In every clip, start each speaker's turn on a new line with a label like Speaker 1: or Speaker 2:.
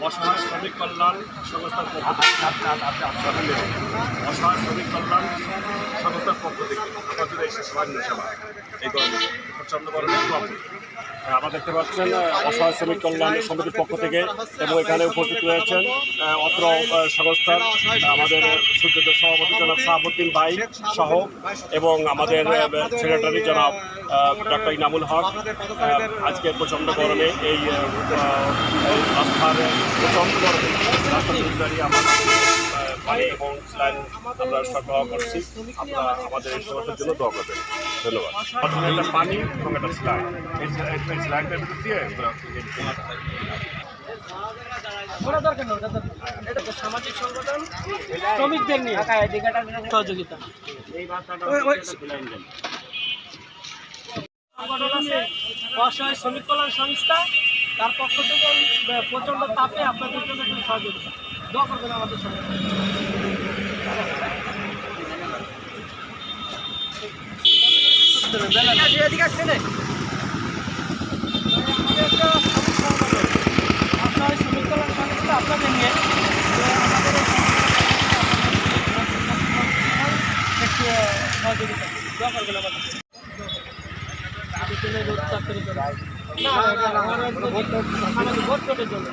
Speaker 1: অসহায় শ্রমিক কল্যাণ সংস্থার পক্ষ থেকে অসহায় শ্রমিক কল্যাণ সংস্থার পক্ষ থেকে আমাদের এই সামান্য সেবা এই প্রচণ্ড গরমের প্রবলেম আমরা দেখতে পাচ্ছেন অসহায় শ্রমিক কল্যাণ সমিতির পক্ষ থেকে এবং এখানে উপস্থিত রয়েছেন অত্র সংস্থার আমাদের সূর্যদের সভাপতি জনাব শাহাবুদ্দিন ভাই সহ এবং আমাদের সেক্রেটারি জনাব ডক্টর ইনামুল হক। আজকের প্রচণ্ড গরমে এই রাস্তার প্রচণ্ড গরমে রাস্তার দাঁড়িয়ে আমরা পানি এবং স্যালাইন আমরা সরবরাহ করছি। আপনারা আমাদের এই সমস্যার জন্য দোয়া করবেন। ধন্যবাদ। প্রথমে একটা পানি এবং একটা স্যালাইন, এই স্যালাইনটার ভিতর দিয়ে
Speaker 2: সামাজিক সংগঠন শ্রমিকদের নিয়ে সহযোগিতা সংগঠন আছে অসহায় শ্রমিক কল্যাণ সংস্থা, তার পক্ষ থেকে প্রচণ্ড তাপে আপনাদের জন্য একটু সহযোগিতা দোয়া করবেন আমাদের সঙ্গে। অসহায় শ্রমিক কল্যাণ সংস্থা আপনাদের নিয়ে আমাদের একটু সহযোগিতা দোয়া করবেন আমাদের ভোট পেটের জন্য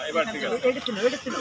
Speaker 1: এবার ঠিক আছে।
Speaker 2: এটা ছিল